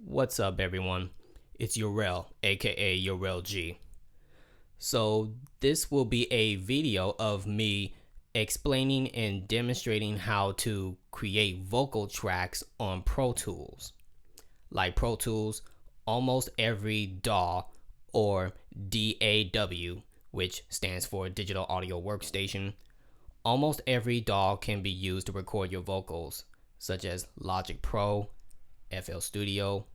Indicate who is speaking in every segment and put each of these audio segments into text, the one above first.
Speaker 1: What's up, everyone? It's Yorel, aka Yorel G. So, this will be a video of me explaining and demonstrating how to create vocal tracks on Pro Tools. Like Pro Tools, almost every DAW or DAW, which stands for Digital Audio Workstation, almost every DAW can be used to record your vocals, such as Logic Pro, FL Studio,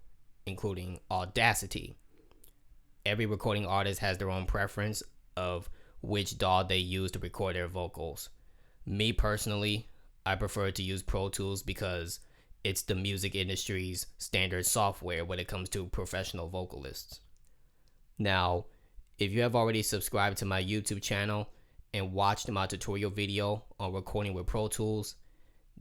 Speaker 1: including Audacity. Every recording artist has their own preference of which DAW they use to record their vocals. Me personally, I prefer to use Pro Tools because it's the music industry's standard software when it comes to professional vocalists. Now, if you have already subscribed to my YouTube channel and watched my tutorial video on recording with Pro Tools,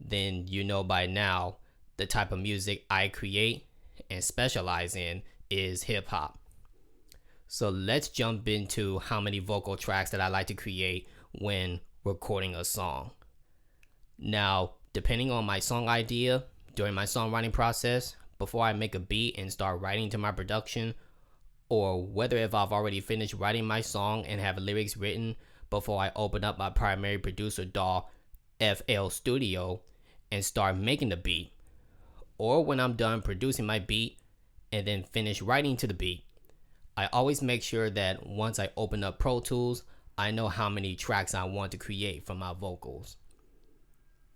Speaker 1: then you know by now the type of music I create and specialize in is hip hop. So let's jump into how many vocal tracks that I like to create when recording a song. Now, depending on my song idea during my songwriting process, before I make a beat and start writing to my production, or whether if I've already finished writing my song and have lyrics written before I open up my primary producer DAW, FL Studio, and start making the beat, or when I'm done producing my beat and then finish writing to the beat, I always make sure that once I open up Pro Tools, I know how many tracks I want to create from my vocals.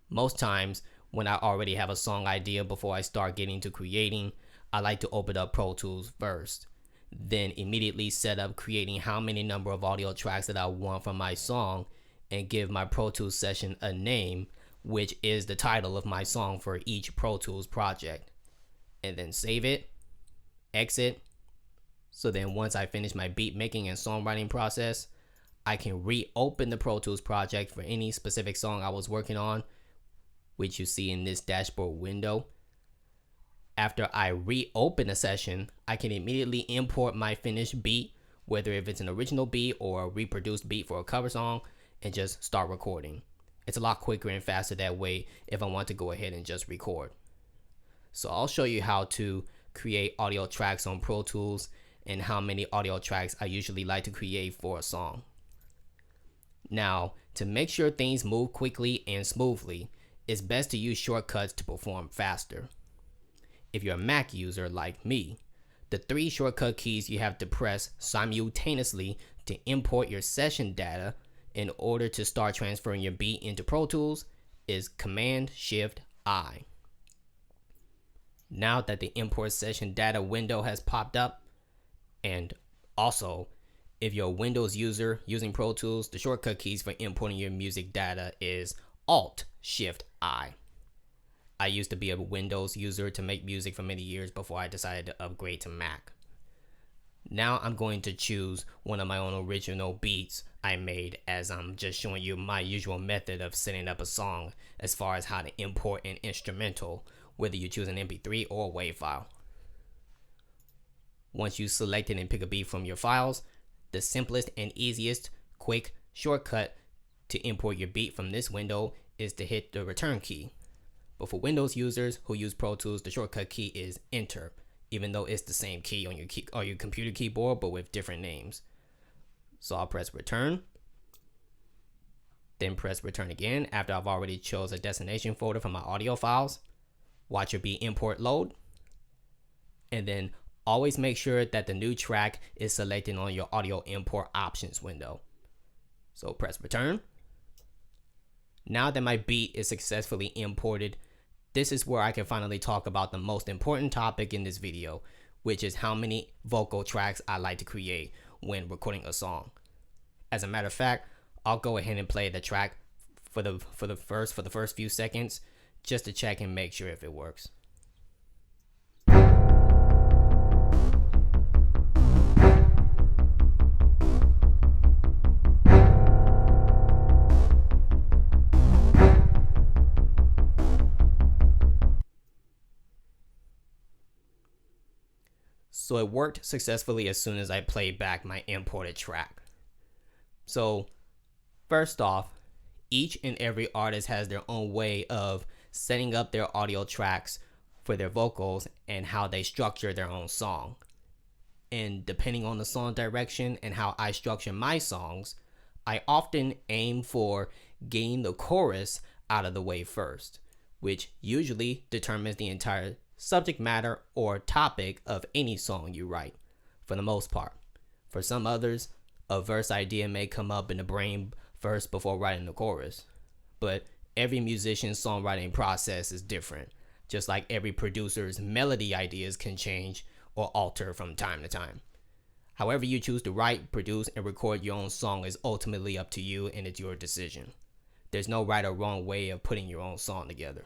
Speaker 1: Most times, when I already have a song idea before I start getting to creating, I like to open up Pro Tools first, then immediately set up creating how many number of audio tracks that I want from my song and give my Pro Tools session a name, which is the title of my song for each Pro Tools project, and then save it, exit. So then once I finish my beat making and songwriting process, I can reopen the Pro Tools project for any specific song I was working on, which you see in this dashboard window. After I reopen a session, I can immediately import my finished beat, whether if it's an original beat or a reproduced beat for a cover song, and just start recording. It's a lot quicker and faster that way if I want to go ahead and just record. So I'll show you how to create audio tracks on Pro Tools and how many audio tracks I usually like to create for a song. Now, to make sure things move quickly and smoothly, it's best to use shortcuts to perform faster. If you're a Mac user like me, the 3 shortcut keys you have to press simultaneously to import your session data in order to start transferring your beat into Pro Tools is Command-Shift-I. Now that the import session data window has popped up, and also if you're a Windows user using Pro Tools, the shortcut keys for importing your music data is Alt-Shift-I. I used to be a Windows user to make music for many years before I decided to upgrade to Mac. Now I'm going to choose one of my own original beats I made, as I'm just showing you my usual method of setting up a song as far as how to import an instrumental, whether you choose an MP3 or a WAV file. Once you select it and pick a beat from your files, the simplest and easiest quick shortcut to import your beat from this window is to hit the return key. But for Windows users who use Pro Tools, the shortcut key is Enter, even though it's the same key on your computer keyboard but with different names. So I'll press return, then press return again after I've already chose a destination folder for my audio files. Watch your beat import load, and then always make sure that the new track is selected on your audio import options window. So press return. Now that my beat is successfully imported, this is where I can finally talk about the most important topic in this video, which is how many vocal tracks I like to create when recording a song. As a matter of fact, I'll go ahead and play the track for the first few seconds just to check and make sure if it works. So it worked successfully as soon as I played back my imported track. So first off, each and every artist has their own way of setting up their audio tracks for their vocals and how they structure their own song. And depending on the song direction and how I structure my songs, I often aim for getting the chorus out of the way first, which usually determines the entire subject matter or topic of any song you write, for the most part. For some others, a verse idea may come up in the brain first before writing the chorus. But every musician's songwriting process is different, just like every producer's melody ideas can change or alter from time to time. However you choose to write, produce, and record your own song is ultimately up to you, and it's your decision. There's no right or wrong way of putting your own song together.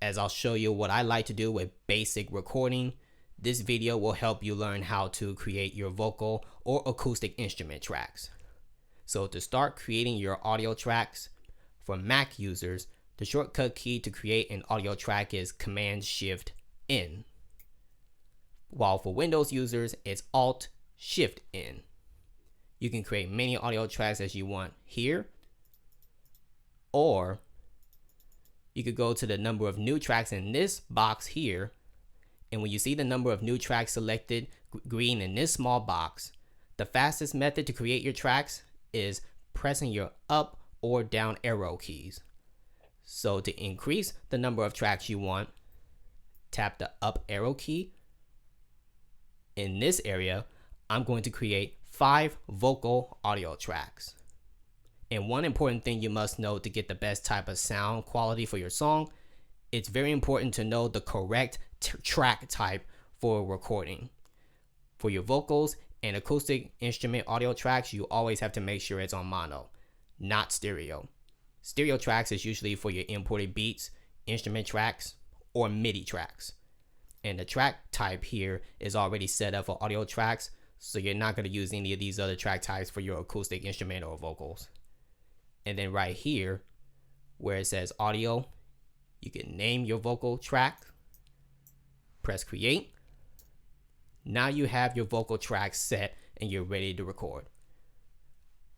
Speaker 1: As I'll show you what I like to do with basic recording, this video will help you learn how to create your vocal or acoustic instrument tracks. So to start creating your audio tracks, for Mac users, the shortcut key to create an audio track is Command-Shift-N. While for Windows users, it's Alt-Shift-N. You can create many audio tracks as you want here, or you could go to the number of new tracks in this box here, and when you see the number of new tracks selected green in this small box, the fastest method to create your tracks is pressing your up or down arrow keys. So to increase the number of tracks you want, tap the up arrow key. In this area, I'm going to create 5 vocal audio tracks. And one important thing you must know to get the best type of sound quality for your song, it's very important to know the correct track type for recording. For your vocals and acoustic instrument audio tracks, you always have to make sure it's on mono, not stereo. Stereo tracks is usually for your imported beats, instrument tracks, or MIDI tracks. And the track type here is already set up for audio tracks, so you're not going to use any of these other track types for your acoustic instrument or vocals. And then right here, where it says audio, you can name your vocal track, press create. Now you have your vocal track set and you're ready to record.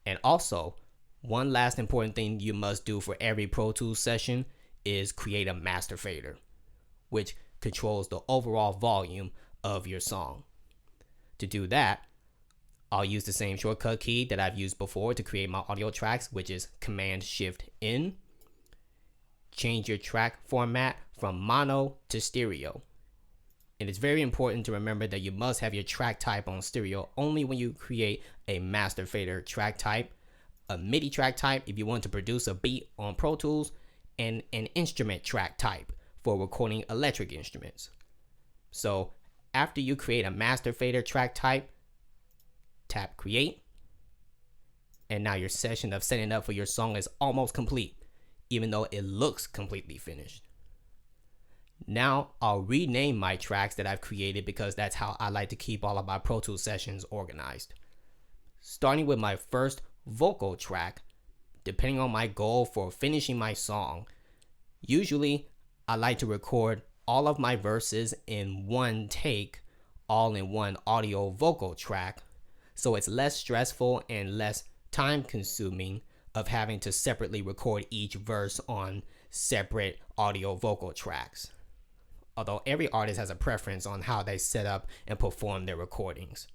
Speaker 1: And also, one last important thing you must do for every Pro Tools session is create a master fader, which controls the overall volume of your song. To do that, I'll use the same shortcut key that I've used before to create my audio tracks, which is Command-Shift-N. Change your track format from mono to stereo. And it's very important to remember that you must have your track type on stereo only when you create a master fader track type, a MIDI track type if you want to produce a beat on Pro Tools, and an instrument track type for recording electric instruments. So after you create a master fader track type, tap create, and now your session of setting up for your song is almost complete, even though it looks completely finished. Now I'll rename my tracks that I've created because that's how I like to keep all of my Pro Tools sessions organized. Starting with my first vocal track, depending on my goal for finishing my song, usually I like to record all of my verses in one take, all in one audio vocal track, so it's less stressful and less time consuming of having to separately record each verse on separate audio vocal tracks. Although every artist has a preference on how they set up and perform their recordings.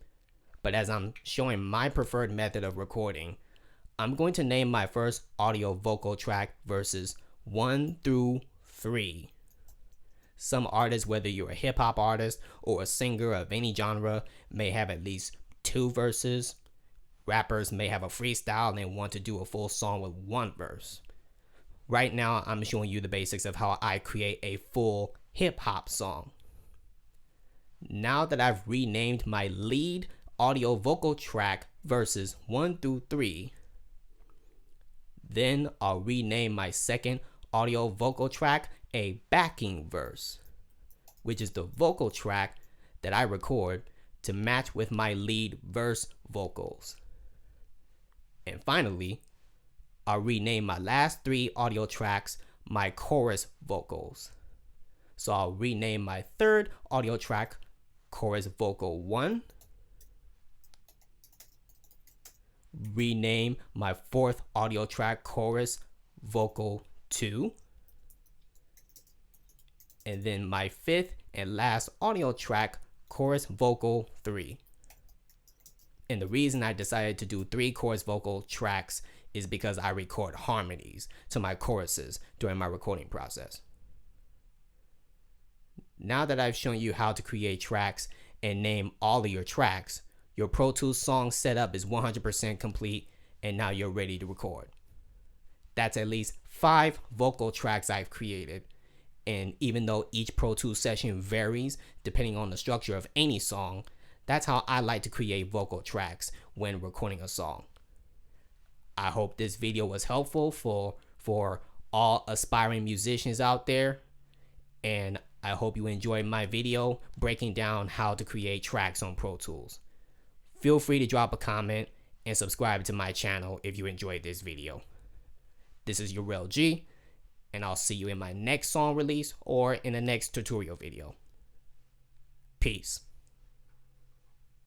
Speaker 1: But as I'm showing my preferred method of recording, I'm going to name my first audio vocal track verses 1 through 3. Some artists, whether you're a hip hop artist or a singer of any genre, may have at least 2 verses. Rappers may have a freestyle and want to do a full song with 1 verse. Right now, I'm showing you the basics of how I create a full hip hop song. Now that I've renamed my lead audio vocal track verses 1 through 3, then I'll rename my second audio vocal track a backing verse, which is the vocal track that I record to match with my lead verse vocals. And finally, I'll rename my last 3 audio tracks my chorus vocals. So I'll rename my third audio track chorus vocal 1, rename my fourth audio track chorus vocal 2, and then my fifth and last audio track, chorus vocal 3. And the reason I decided to do 3 chorus vocal tracks is because I record harmonies to my choruses during my recording process. Now that I've shown you how to create tracks and name all of your tracks, your Pro Tools song setup is 100% complete, and now you're ready to record. That's at least 5 vocal tracks I've created, and even though each Pro Tools session varies depending on the structure of any song, that's how I like to create vocal tracks when recording a song. I hope this video was helpful for all aspiring musicians out there, and I hope you enjoyed my video breaking down how to create tracks on Pro Tools. Feel free to drop a comment and subscribe to my channel if you enjoyed this video. This is Yorel G, and I'll see you in my next song release or in the next tutorial video. Peace.